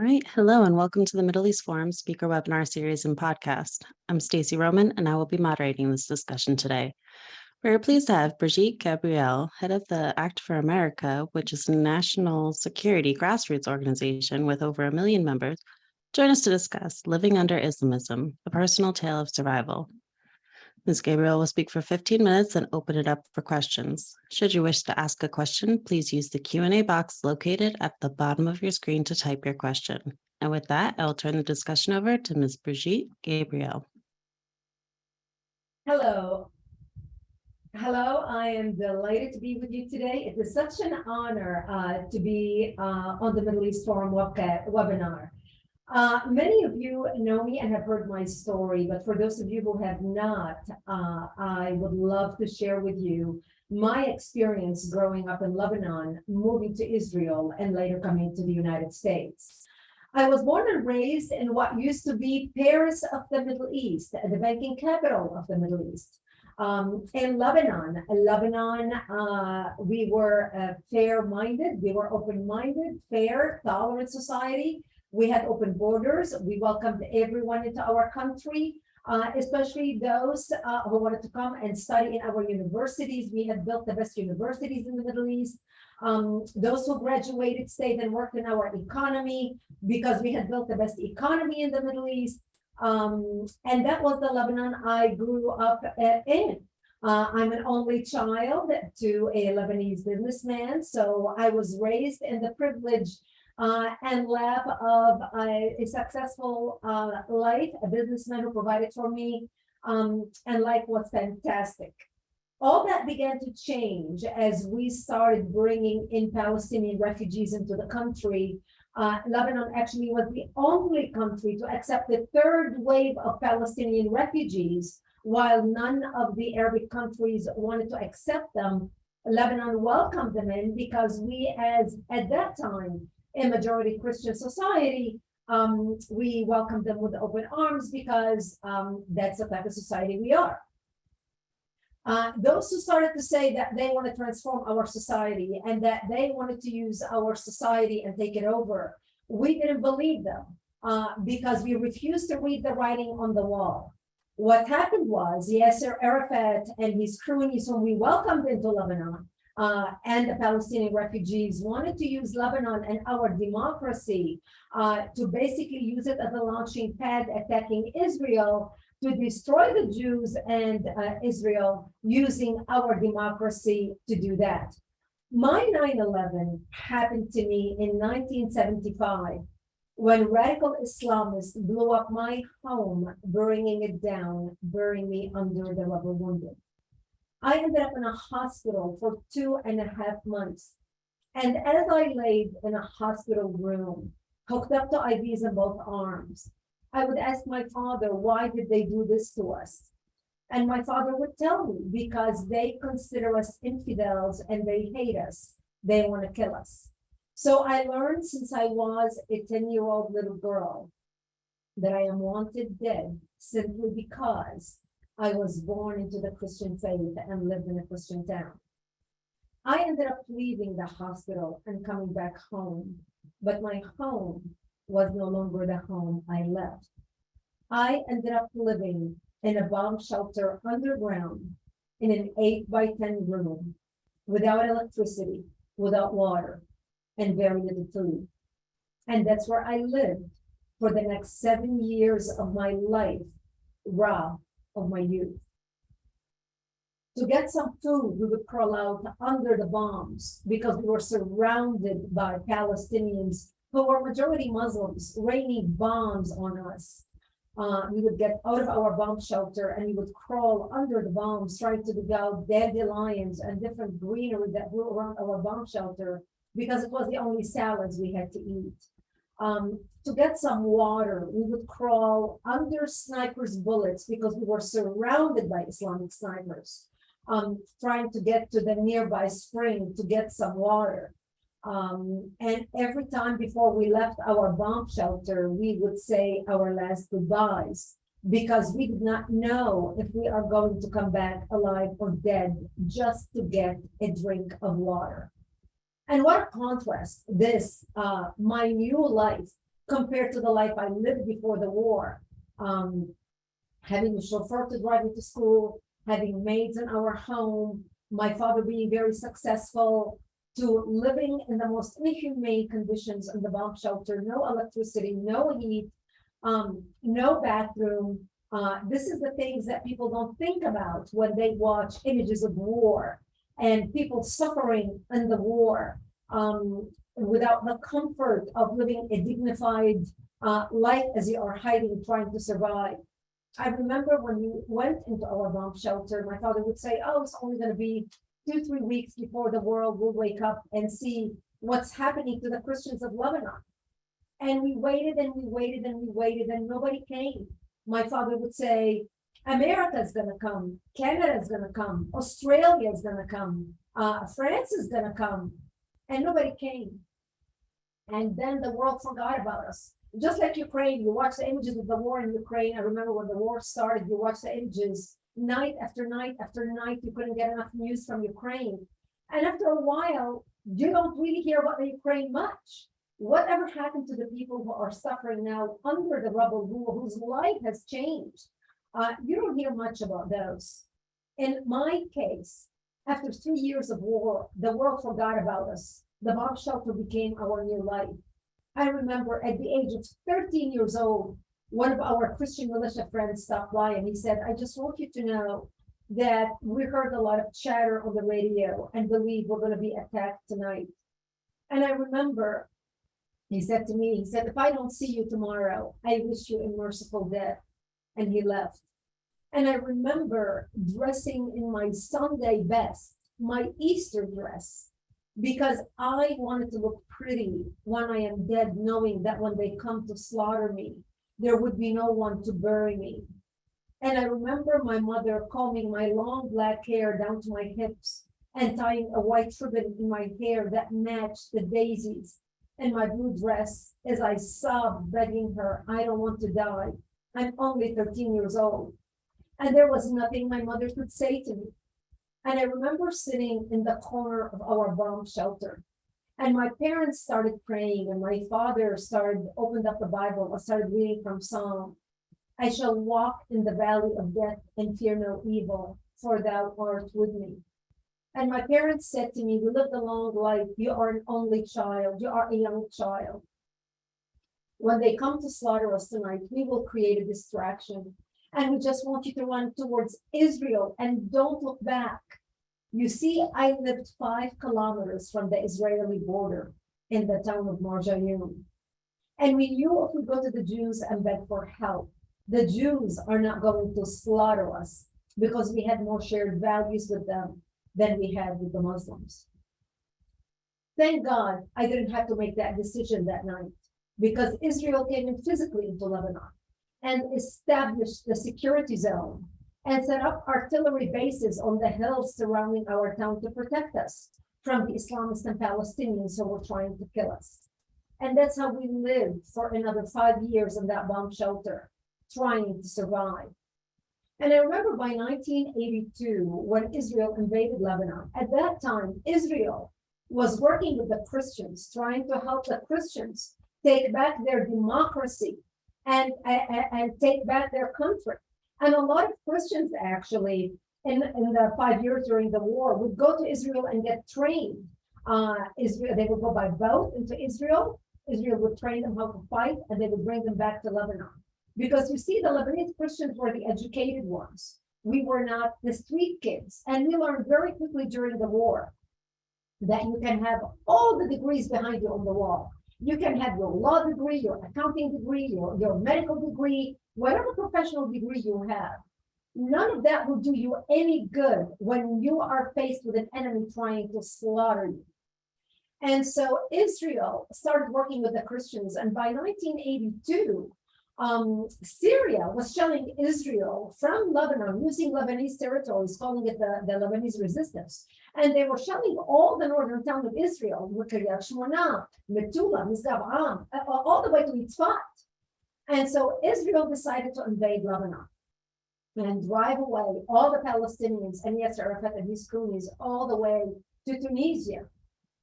right. Hello and welcome to the Middle East Forum speaker webinar series and podcast. I'm Stacey Roman and I will be moderating this discussion today. We're pleased to have Brigitte Gabriel, head of the Act for America, which is a national security grassroots organization with over 1 million members, join us to discuss Living Under Islamism, a personal tale of survival. Ms. Gabriel will speak for 15 minutes and open it up for questions. Should you wish to ask a question, please use the Q&A box located at the bottom of your screen to type your question. And with that, I'll turn the discussion over to Ms. Brigitte Gabriel. Hello. Hello, I am delighted to be with you today. It is such an honor to be on the Middle East Forum webinar. Many of you know me and have heard my story, but for those of you who have not, I would love to share with you my experience growing up in Lebanon, moving to Israel, and later coming to the United States. I was born and raised in what used to be Paris of the Middle East, the banking capital of the Middle East. In Lebanon, we were fair-minded, we were open-minded, fair, tolerant society. We had open borders. We welcomed everyone into our country, especially those who wanted to come and study in our universities. We had built the best universities in the Middle East. Those who graduated stayed and worked in our economy because we had built the best economy in the Middle East. And that was the Lebanon I grew up in. I'm an only child to a Lebanese businessman, so I was raised in the privilege and lab of a successful life, a businessman who provided for me, and life was fantastic. All that began to change as we started bringing in Palestinian refugees into the country. Lebanon actually was the only country to accept the third wave of Palestinian refugees, while none of the Arabic countries wanted to accept them. Lebanon welcomed them in because we, as at that time, a majority Christian society, we welcomed them with open arms because that's the type of society we are. Those who started to say that they want to transform our society and that they wanted to use our society and take it over, we didn't believe them because we refused to read the writing on the wall. What happened was Yasser Arafat and his cronies, whom we welcomed into Lebanon, and the Palestinian refugees wanted to use Lebanon and our democracy to basically use it as a launching pad attacking Israel to destroy the Jews and Israel using our democracy to do that. My 9/11 happened to me in 1975 when radical Islamists blew up my home, burning it down, burying me under the rubber wounded. I ended up in a hospital for 2.5 months. And as I laid in a hospital room, hooked up to IVs in both arms, I would ask my father, why did they do this to us? And my father would tell me, because they consider us infidels and they hate us. They want to kill us. So I learned since I was a 10-year-old little girl that I am wanted dead simply because I was born into the Christian faith and lived in a Christian town. I ended up leaving the hospital and coming back home, but my home was no longer the home I left. I ended up living in a bomb shelter underground in an 8x10 room without electricity, without water, and very little food. And that's where I lived for the next 7 years of my life, robbed of my youth. To get some food, we would crawl out under the bombs because we were surrounded by Palestinians who were majority Muslims, raining bombs on us. We would get out of our bomb shelter and we would crawl under the bombs, trying to dig out dandelions and different greenery that grew around our bomb shelter because it was the only salads we had to eat. To get some water, we would crawl under snipers' bullets because we were surrounded by Islamic snipers, trying to get to the nearby spring to get some water. And every time before we left our bomb shelter, we would say our last goodbyes because we did not know if we are going to come back alive or dead just to get a drink of water. And what a contrast this, my new life compared to the life I lived before the war. Having a chauffeur to drive me to school, having maids in our home, my father being very successful, to living in the most inhumane conditions in the bomb shelter, no electricity, no heat, no bathroom. This is the things that people don't think about when they watch images of war and people suffering in the war, without the comfort of living a dignified life as you are hiding, trying to survive. I remember when we went into our bomb shelter, my father would say, oh, it's only going to be 2-3 weeks before the world will wake up and see what's happening to the Christians of Lebanon. And we waited and we waited and we waited and nobody came. My father would say, America is going to come, Canada is going to come, Australia is going to come, France is going to come, and nobody came. And then the world forgot about us. Just like Ukraine, you watch the images of the war in Ukraine. I remember when the war started, you watch the images night after night after night. You couldn't get enough news from Ukraine. And after a while, you don't really hear about the Ukraine much. Whatever happened to the people who are suffering now under the rubble, whose life has changed? You don't hear much about those. In my case, after 3 years of war, the world forgot about us. The bomb shelter became our new life. I remember at the age of 13 years old, one of our Christian militia friends stopped by and he said, I just want you to know that we heard a lot of chatter on the radio and believe we're going to be attacked tonight. And I remember he said to me, he said, if I don't see you tomorrow, I wish you a merciful death. And he left. And I remember dressing in my Sunday best, my Easter dress, because I wanted to look pretty when I am dead, knowing that when they come to slaughter me, there would be no one to bury me. And I remember my mother combing my long black hair down to my hips and tying a white ribbon in my hair that matched the daisies and my blue dress as I sobbed, begging her, I don't want to die. I'm only 13 years old. And there was nothing my mother could say to me. And I remember sitting in the corner of our bomb shelter. And my parents started praying, and my father opened up the Bible and started reading from Psalm. I shall walk in the valley of death and fear no evil, for thou art with me. And my parents said to me, we lived a long life. You are an only child. You are a young child. When they come to slaughter us tonight, we will create a distraction. And we just want you to run towards Israel and don't look back. You see, I lived 5 kilometers from the Israeli border in the town of Marjayoun. And we knew if we go to the Jews and beg for help, the Jews are not going to slaughter us because we had more shared values with them than we had with the Muslims. Thank God I didn't have to make that decision that night, because Israel came in physically into Lebanon and established the security zone and set up artillery bases on the hills surrounding our town to protect us from the Islamists and Palestinians who were trying to kill us. And that's how we lived for another 5 years in that bomb shelter, trying to survive. And I remember by 1982, when Israel invaded Lebanon, at that time, Israel was working with the Christians, trying to help the Christians take back their democracy and take back their country. And a lot of Christians actually, in the 5 years during the war, would go to Israel and get trained. They would go by boat into Israel. Israel would train them how to fight, and they would bring them back to Lebanon. Because you see, the Lebanese Christians were the educated ones. We were not the street kids. And we learned very quickly during the war that you can have all the degrees behind you on the wall. You can have your law degree, your accounting degree, your medical degree, whatever professional degree you have. None of that will do you any good when you are faced with an enemy trying to slaughter you. And so Israel started working with the Christians. And by 1982, Syria was shelling Israel from Lebanon, using Lebanese territories, calling it the Lebanese resistance. And they were shelling all the northern town of Israel, Kiryat Shmona, Metula, Misgab Am, all the way to Yitzfat. And so Israel decided to invade Lebanon and drive away all the Palestinians and Yasser Arafat and his cronies all the way to Tunisia.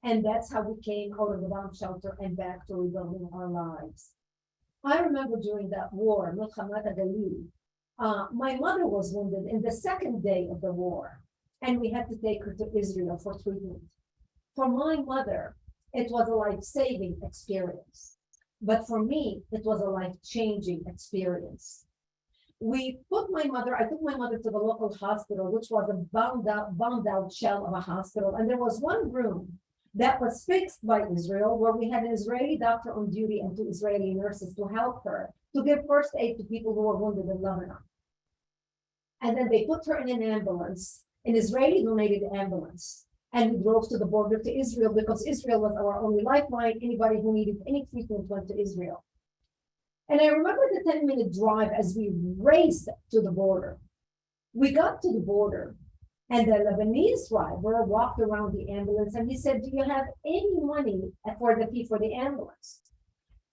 And that's how we came out of the bomb shelter and back to rebuilding our lives. I remember during that war, my mother was wounded in the second day of the war, and we had to take her to Israel for treatment. For my mother, it was a life-saving experience. But for me, it was a life-changing experience. I took my mother to the local hospital, which was a bombed out shell of a hospital. And there was one room that was fixed by Israel, where we had an Israeli doctor on duty and 2 Israeli nurses to help her, to give first aid to people who were wounded in Lebanon. And then they put her in an ambulance, an Israeli donated ambulance. And we drove to the border to Israel because Israel was our only lifeline. Anybody who needed any treatment went to Israel. And I remember the 10-minute drive as we raced to the border. We got to the border, and the Lebanese driver walked around the ambulance and he said, "Do you have any money for the fee for the ambulance?"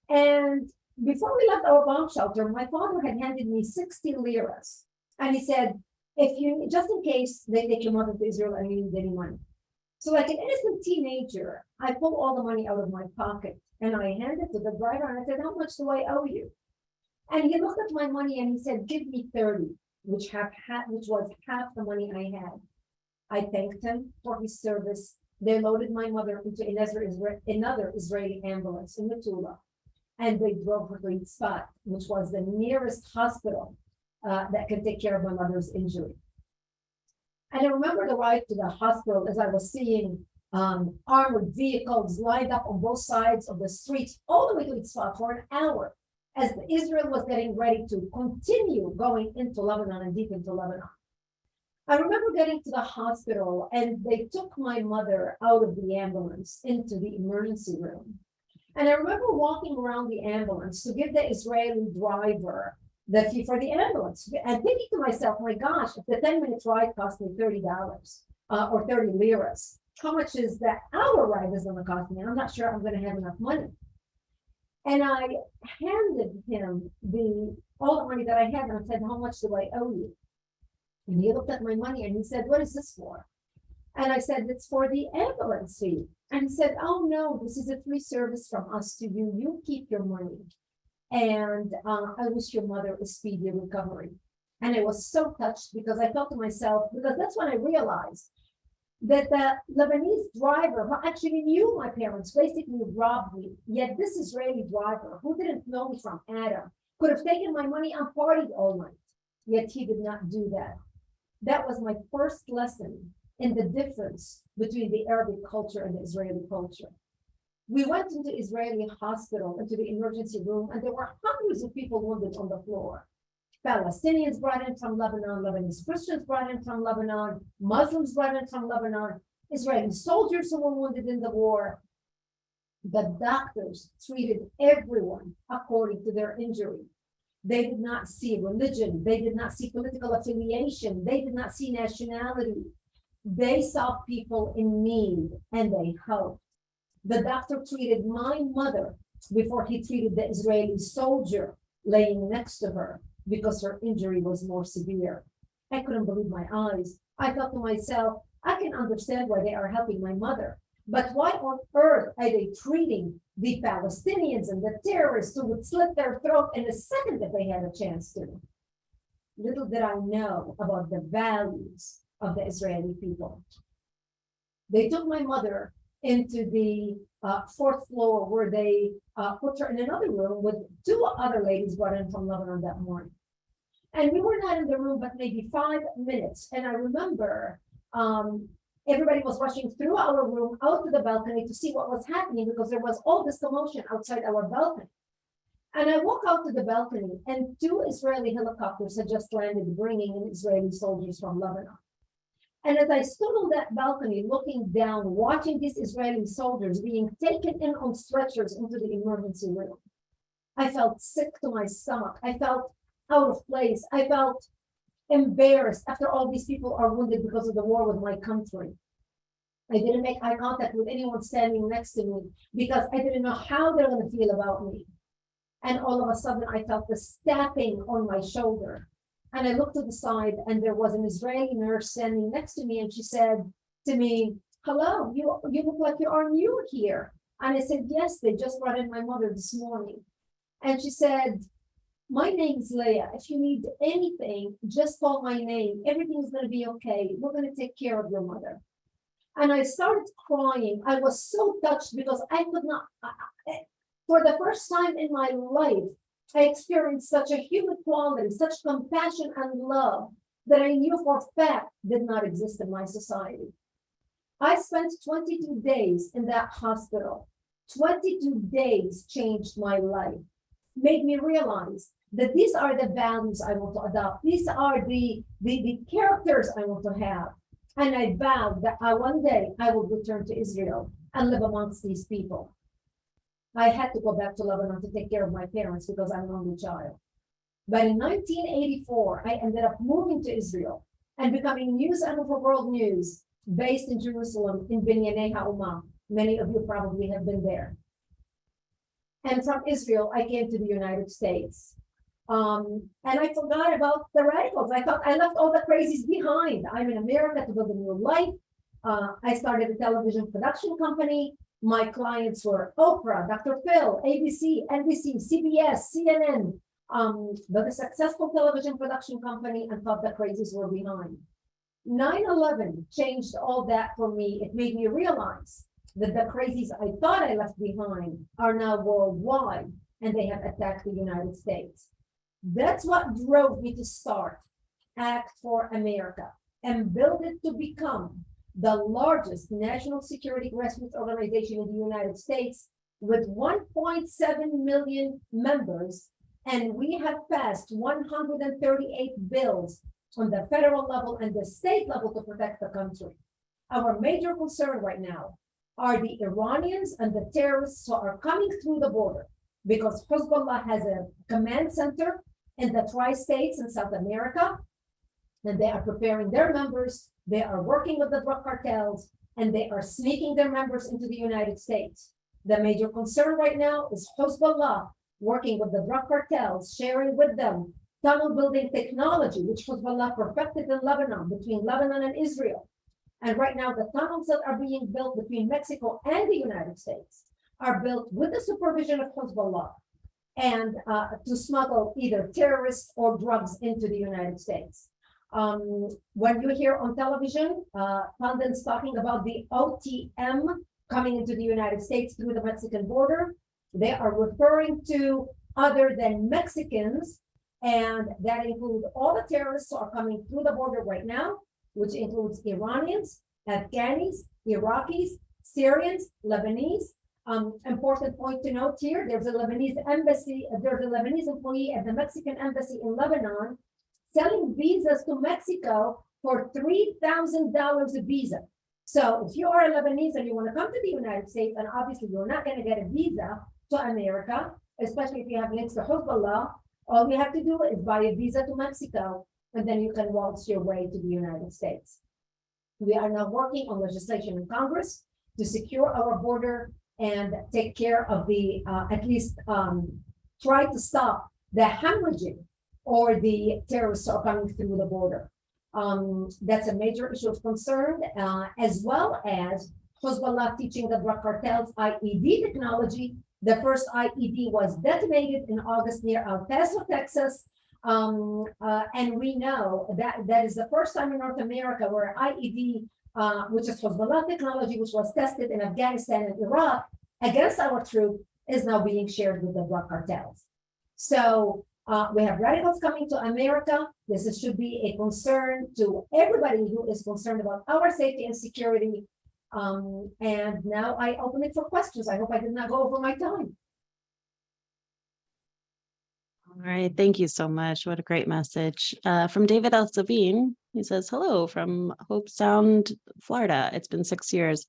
And before we left our bomb shelter, my father had handed me 60 liras. And he said, "If you, just in case they take your mother to Israel and you need any money." So like an innocent teenager, I pulled all the money out of my pocket and I handed it to the driver and I said, "How much do I owe you?" And he looked at my money and he said, "Give me 30, which was half the money I had." I thanked him for his service. They loaded my mother into another Israeli ambulance in Metula, and they drove her to Yitzhak, which was the nearest hospital that could take care of my mother's injury. And I remember the ride to the hospital as I was seeing armored vehicles lined up on both sides of the streets, all the way to Yitzhak for an hour, as Israel was getting ready to continue going into Lebanon and deep into Lebanon. I remember getting to the hospital and they took my mother out of the ambulance into the emergency room. And I remember walking around the ambulance to give the Israeli driver the fee for the ambulance and thinking to myself, my gosh, if the 10-minute ride cost me $30 or 30 liras, how much is that hour ride is going to cost me? I'm not sure I'm going to have enough money. And I handed him all the money that I had and I said, "How much do I owe you?" And he looked at my money and he said, "What is this for?" And I said, "It's for the ambulance fee." And he said, "Oh no, this is a free service from us to you. You keep your money. And I wish your mother a speedy recovery." And I was so touched because I thought to myself, because that's when I realized that the Lebanese driver, who actually knew my parents, basically robbed me. Yet this Israeli driver, who didn't know me from Adam, could have taken my money and partied all night. Yet he did not do that. That was my first lesson in the difference between the Arabic culture and the Israeli culture. We went into Israeli hospital, into the emergency room, and there were hundreds of people wounded on the floor. Palestinians brought in from Lebanon, Lebanese Christians brought in from Lebanon, Muslims brought in from Lebanon, Israeli soldiers who were wounded in the war. The doctors treated everyone according to their injury. They did not see religion. They did not see political affiliation. They did not see nationality. They saw people in need and they helped. The doctor treated my mother before he treated the Israeli soldier laying next to her because her injury was more severe. I couldn't believe my eyes. I thought to myself, I can understand why they are helping my mother, but why on earth are they treating the Palestinians and the terrorists who would slit their throat in a second if they had a chance to? Little did I know about the values of the Israeli people. They took my mother into the fourth floor where they put her in another room with 2 other ladies brought in from Lebanon that morning. And we were not in the room, but maybe 5 minutes. And I remember everybody was rushing through our room out to the balcony to see what was happening because there was all this commotion outside our balcony. And I walk out to the balcony and 2 Israeli helicopters had just landed, bringing in Israeli soldiers from Lebanon. And as I stood on that balcony looking down, watching these Israeli soldiers being taken in on stretchers into the emergency room, I felt sick to my stomach. I felt out of place. I felt embarrassed after all these people are wounded because of the war with my country. I didn't make eye contact with anyone standing next to me because I didn't know how they're going to feel about me. And all of a sudden, I felt the stabbing on my shoulder. And I looked to the side and there was an Israeli nurse standing next to me. And she said to me, "Hello, you look like you are new here." And I said, "Yes, they just brought in my mother this morning." And she said, my name's Leah. If you need anything, just call my name. Everything's going to be okay. We're going to take care of your mother. And I started crying. I was so touched because I could not, for the first time in my life, I experienced such a human quality, such compassion and love that I knew for a fact did not exist in my society. I spent 22 days in that hospital. 22 days changed my life, made me realize that these are the values I want to adopt. These are the characters I want to have. And I vowed that one day I will return to Israel and live amongst these people. I had to go back to Lebanon to take care of my parents because I'm an only child. But in 1984, I ended up moving to Israel and becoming news anchor for World News based in Jerusalem in Binyanei Ha'umah. Many of you probably have been there. And from Israel, I came to the United States. And I forgot about the radicals. I thought I left all the crazies behind. I'm in America to build a new life. I started a television production company. My clients were Oprah, Dr. Phil, ABC, NBC, CBS, CNN, but a successful television production company, and thought the crazies were behind. 9/11 changed all that for me. It made me realize that the crazies I thought I left behind are now worldwide, and they have attacked the United States. That's what drove me to start Act for America and build it to become the largest national security grassroots organization in the United States with 1.7 million members. And we have passed 138 bills on the federal level and the state level to protect the country. Our major concern right now are the Iranians and the terrorists who are coming through the border, because Hezbollah has a command center in the tri-states in South America, and they are preparing their members. They are working with the drug cartels, and they are sneaking their members into the United States. The major concern right now is Hezbollah working with the drug cartels, sharing with them tunnel building technology, which Hezbollah perfected in Lebanon, between Lebanon and Israel. And right now, the tunnels that are being built between Mexico and the United States are built with the supervision of Hezbollah and to smuggle either terrorists or drugs into the United States. When you hear on television, pundits talking about the OTM coming into the United States through the Mexican border, they are referring to other than Mexicans, and that includes all the terrorists who are coming through the border right now, which includes Iranians, Afghanis, Iraqis, Syrians, Lebanese. Important point to note here, there's a Lebanese embassy, there's a Lebanese employee at the Mexican embassy in Lebanon selling visas to Mexico for $3,000 a visa. So if you are a Lebanese and you want to come to the United States, and obviously you're not going to get a visa to America, especially if you have links to Hezbollah, all you have to do is buy a visa to Mexico, and then you can waltz your way to the United States. We are now working on legislation in Congress to secure our border and take care of the, at least try to stop the hemorrhaging or the terrorists are coming through the border. That's a major issue of concern, as well as Hezbollah teaching the drug cartels IED technology. The first IED was detonated in August near El Paso, Texas. And we know that that is the first time in North America where IED, which is Hezbollah technology, which was tested in Afghanistan and Iraq against our troops, is now being shared with the drug cartels. So we have radicals coming to America. This should be a concern to everybody who is concerned about our safety and security. And now I open it for questions. I hope I did not go over my time. All right, thank you so much. What a great message. From David L. Savine, he says, hello from Hope Sound, Florida. It's been 6 years.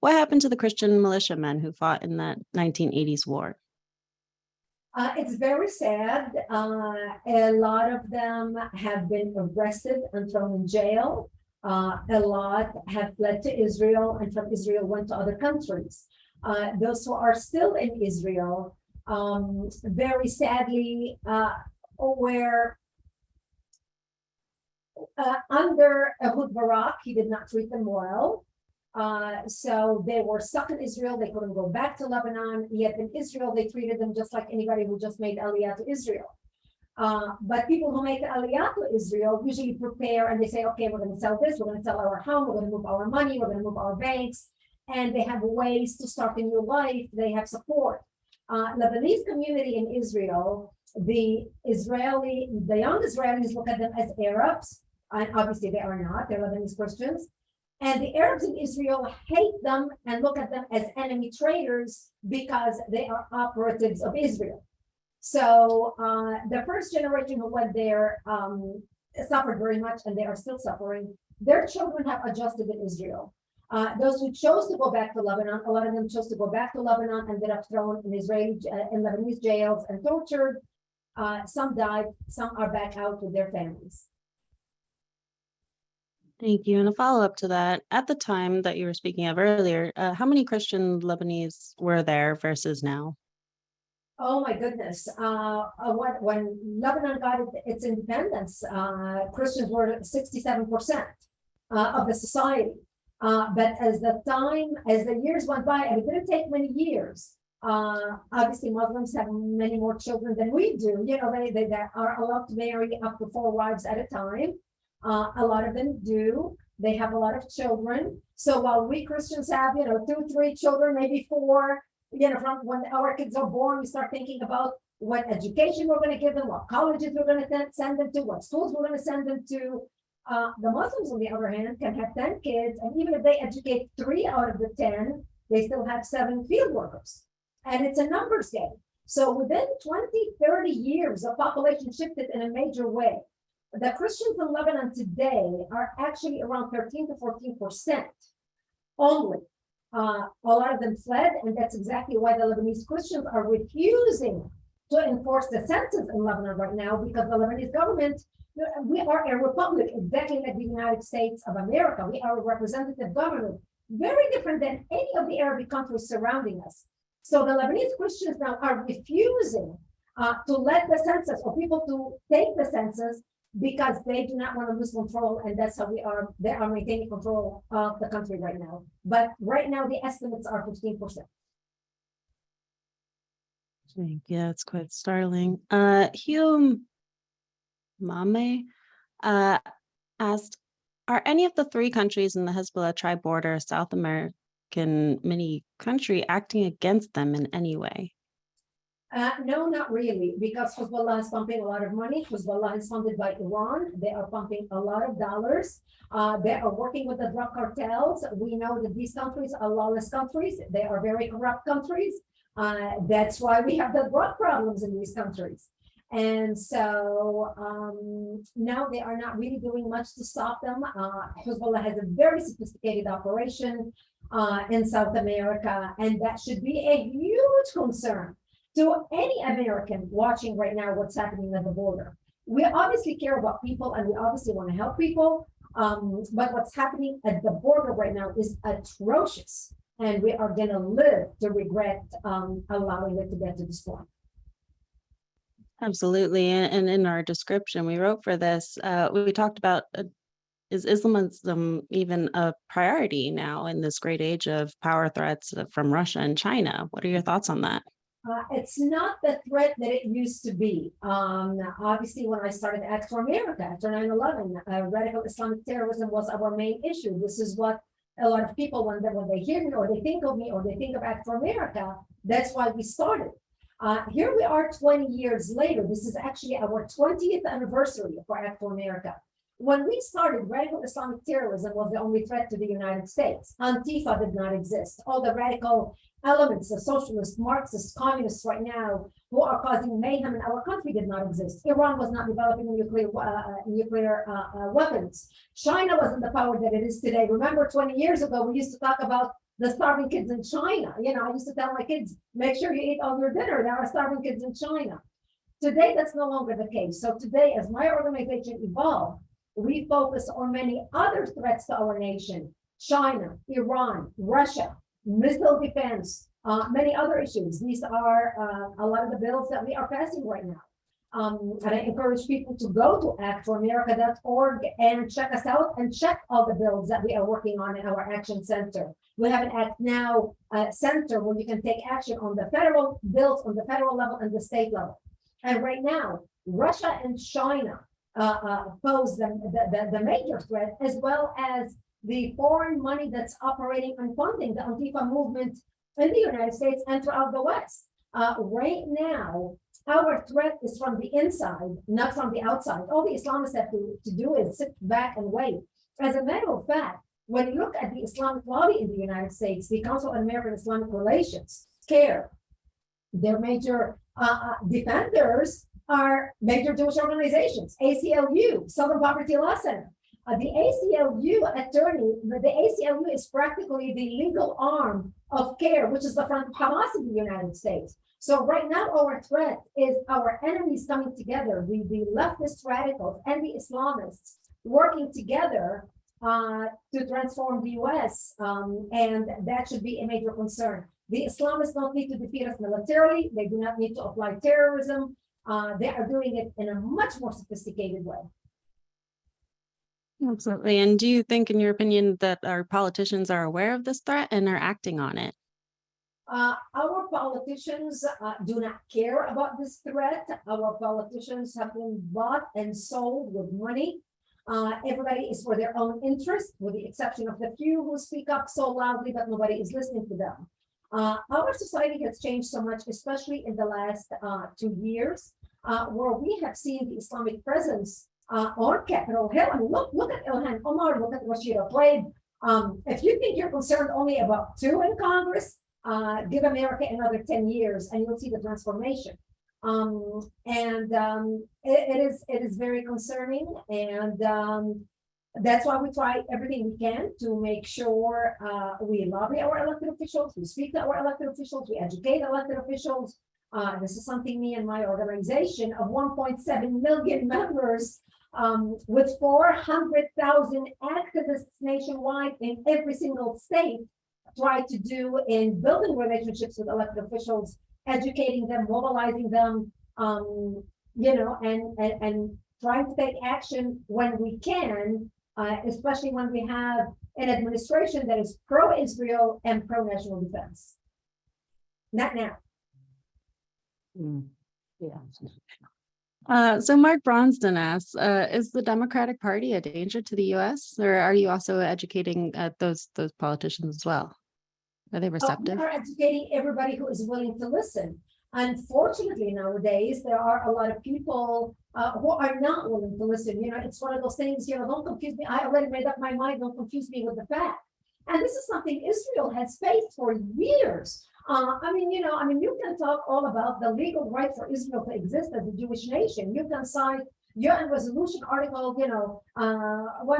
What happened to the Christian militiamen who fought in that 1980s war? It's very sad. A lot of them have been arrested and thrown in jail. A lot have fled to Israel, and from Israel went to other countries. Those who are still in Israel, very sadly, were under Ehud Barak. He did not treat them well. So they were stuck in Israel. They couldn't go back to Lebanon. Yet in Israel, they treated them just like anybody who just made Aliyah to Israel. But people who make Aliyah to Israel usually prepare and they say, okay, we're going to sell this, we're going to sell our home, we're going to move our money, we're going to move our banks. And they have ways to start a new life. They have support. Lebanese community in Israel, the young Israelis look at them as Arabs, and obviously they are not, they're Lebanese Christians. And the Arabs in Israel hate them and look at them as enemy traitors because they are operatives of Israel. So the first generation who went there suffered very much, and they are still suffering. Their children have adjusted in Israel. Those who chose to go back to Lebanon, a lot of them chose to go back to Lebanon, ended up thrown in Lebanese jails and tortured. Some died, some are back out with their families. Thank you. And a follow-up to that, at the time that you were speaking of earlier, how many Christian Lebanese were there versus now? Oh my goodness. When Lebanon got its independence, Christians were 67% of the society. But as the years went by, and it didn't take many years, obviously Muslims have many more children than we do. You know, they are allowed to marry up to 4 wives at a time. A lot of them do. They have a lot of children. So while we Christians have, 2, 3 children, maybe 4, from when our kids are born, we start thinking about what education we're going to give them, what colleges we're going to send them to, what schools we're going to send them to. The Muslims, on the other hand, can have 10 kids, and even if they educate 3 out of the 10, they still have 7 field workers. And it's a numbers game. So within 20, 30 years, the population shifted in a major way. The Christians in Lebanon today are actually around 13 to 14% only. A lot of them fled, and that's exactly why the Lebanese Christians are refusing to enforce the census in Lebanon right now, because the Lebanese government, we are a republic, exactly like the United States of America. We are a representative government, very different than any of the Arabic countries surrounding us. So the Lebanese Christians now are refusing to let the census, or people to take the census, because they do not want to lose control, and that's how they are maintaining control of the country right now. But right now, the estimates are 15%. Yeah, it's quite startling. Hugh Mame asked, are any of the 3 countries in the Hezbollah tribe border, South American mini country, acting against them in any way? No, not really, because Hezbollah is pumping a lot of money. Hezbollah is funded by Iran. They are pumping a lot of dollars. They are working with the drug cartels. We know that these countries are lawless countries. They are very corrupt countries. That's why we have the drug problems in these countries. And so no, they are not really doing much to stop them. Hezbollah has a very sophisticated operation in South America, and that should be a huge concern to any American watching right now what's happening at the border. We obviously care about people, and we obviously want to help people, but what's happening at the border right now is atrocious, and we are going to live to regret allowing it to get to this point. Absolutely. And in our description we wrote for this, we talked about, is Islamism even a priority now in this great age of power threats from Russia and China? What are your thoughts on that? It's not the threat that it used to be. Obviously, when I started Act for America after 9/11, radical Islamic terrorism was our main issue. This is what a lot of people, when they hear me or they think of me or they think of Act for America, that's why we started. Here we are 20 years later. This is actually our 20th anniversary for Act for America. When we started, radical Islamic terrorism was the only threat to the United States. Antifa did not exist. All the radical elements, the socialists, Marxists, communists right now who are causing mayhem in our country did not exist. Iran was not developing nuclear weapons. China wasn't the power that it is today. Remember, 20 years ago, we used to talk about the starving kids in China. I used to tell my kids, make sure you eat all your dinner. There are starving kids in China. Today, that's no longer the case. So today, as my organization evolved, we focus on many other threats to our nation: China, Iran, Russia, missile defense, many other issues. These are a lot of the bills that we are passing right now. And I encourage people to go to actforamerica.org and check us out and check all the bills that we are working on in our action center. We have an Act Now center where you can take action on the federal bills, on the federal level and the state level. And right now, Russia and China pose the major threat, as well as the foreign money that's operating and funding the Antifa movement in the United States and throughout the West. Right now, our threat is from the inside, not from the outside. All the Islamists have to do is sit back and wait. As a matter of fact, when you look at the Islamic lobby in the United States, the Council on American Islamic Relations, CARE, their major defenders are major Jewish organizations, ACLU, Southern Poverty Law Center. The ACLU attorney, the ACLU is practically the legal arm of CARE, which is the front of Hamas in the United States. So right now, our threat is our enemies coming together, the leftist radicals and the Islamists working together to transform the US, and that should be a major concern. The Islamists don't need to defeat us militarily. They do not need to apply terrorism. They are doing it in a much more sophisticated way. Absolutely. And do you think, in your opinion, that our politicians are aware of this threat and are acting on it? Our politicians do not care about this threat. Our politicians have been bought and sold with money. Everybody is for their own interest, with the exception of the few who speak up so loudly that nobody is listening to them. Our society has changed so much, especially in the last 2 years, where we have seen the Islamic presence on Capitol Hill. I mean, look at Ilhan Omar, look at Rashida Tlaib. If you think you're concerned only about 2 in Congress, give America another 10 years and you'll see the transformation. It is very concerning, and that's why we try everything we can to make sure we lobby our elected officials, we speak to our elected officials, we educate elected officials. This is something me and my organization of 1.7 million members with 400,000 activists nationwide in every single state try to do in building relationships with elected officials, educating them, mobilizing them, and trying to take action when we can, especially when we have an administration that is pro-Israel and pro-national defense. Not now. Yeah. So Mark Bronston asks, is the Democratic Party a danger to the U.S., or are you also educating those politicians as well? Are they receptive? We are educating everybody who is willing to listen. Unfortunately, nowadays, there are a lot of people who are not willing to listen. It's one of those things, don't confuse me. I already made up my mind. Don't confuse me with the fact. And this is something Israel has faced for years. You can talk all about the legal right for Israel to exist as a Jewish nation. You can cite UN resolution article, 1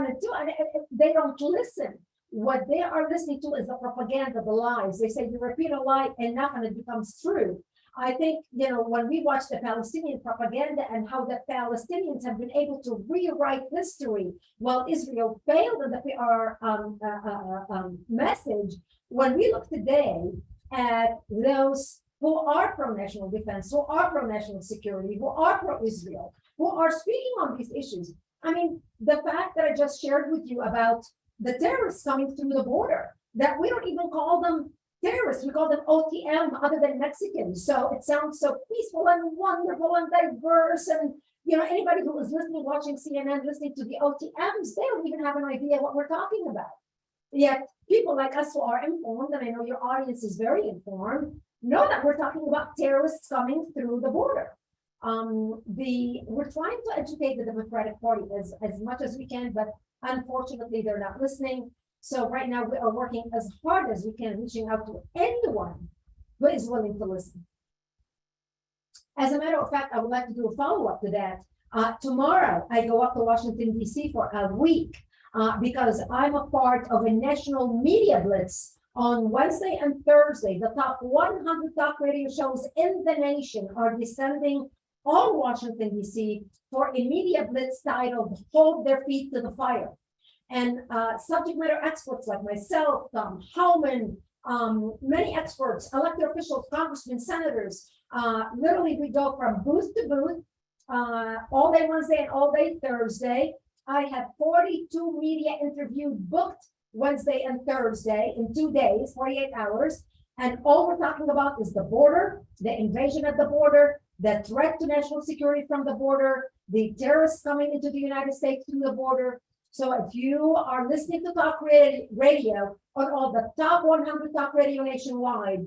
and 2, and they don't listen. What they are listening to is the propaganda, the lies. They say you repeat a lie enough and it becomes true. I think, when we watch the Palestinian propaganda and how the Palestinians have been able to rewrite history while Israel failed in the PR message, when we look today at those who are pro-national defense, who are pro-national security, who are pro-Israel, who are speaking on these issues. The fact that I just shared with you about the terrorists coming through the border, that we don't even call them terrorists, we call them OTM other than Mexicans. So it sounds so peaceful and wonderful and diverse. And, anybody who is listening, watching CNN, listening to the OTMs, they don't even have an idea what we're talking about. Yet people like us who are informed, and I know your audience is very informed, know that we're talking about terrorists coming through the border. We're trying to educate the Democratic Party as much as we can, but unfortunately, they're not listening. So right now, we are working as hard as we can, reaching out to anyone who is willing to listen. As a matter of fact, I would like to do a follow-up to that. Tomorrow, I go up to Washington, D.C. for a week because I'm a part of a national media blitz on Wednesday and Thursday. The top 100 talk radio shows in the nation are descending on Washington, D.C. for a media blitz titled Hold Their Feet to the Fire. And subject matter experts like myself, Tom Howman, many experts, elected officials, congressmen, senators, literally we go from booth to booth all day Wednesday and all day Thursday. I have 42 media interviews booked Wednesday and Thursday in 2 days, 48 hours. And all we're talking about is the border, the invasion at the border, the threat to national security from the border, the terrorists coming into the United States through the border. So if you are listening to talk radio on all the top 100 talk radio nationwide,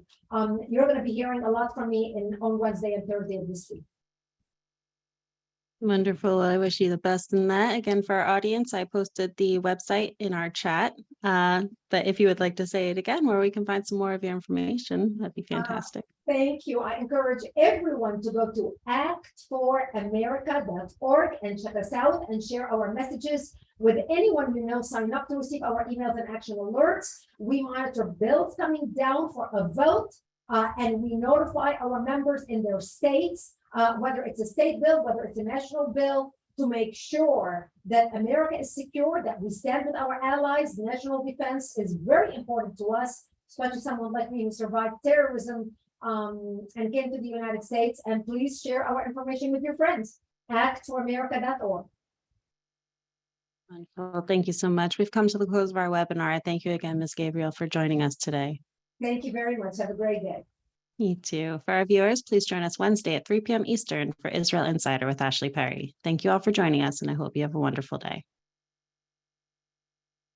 you're going to be hearing a lot from me on Wednesday and Thursday of this week. Wonderful. I wish you the best in that. Again, for our audience, I posted the website in our chat. But if you would like to say it again, where we can find some more of your information, that'd be fantastic. Thank you. I encourage everyone to go to actforamerica.org and check us out and share our messages with anyone you know. Sign up to receive our emails and action alerts. We monitor bills coming down for a vote, and we notify our members in their states, whether it's a state bill, whether it's a national bill, to make sure that America is secure, that we stand with our allies. National defense is very important to us, especially someone like me who survived terrorism and came to the United States. And please share our information with your friends. actforamerica.org. Wonderful. Thank you so much. We've come to the close of our webinar. Thank you again, Ms. Gabriel, for joining us today. Thank you very much. Have a great day. You too. For our viewers, please join us Wednesday at 3 p.m. Eastern for Israel Insider with Ashley Perry. Thank you all for joining us, and I hope you have a wonderful day.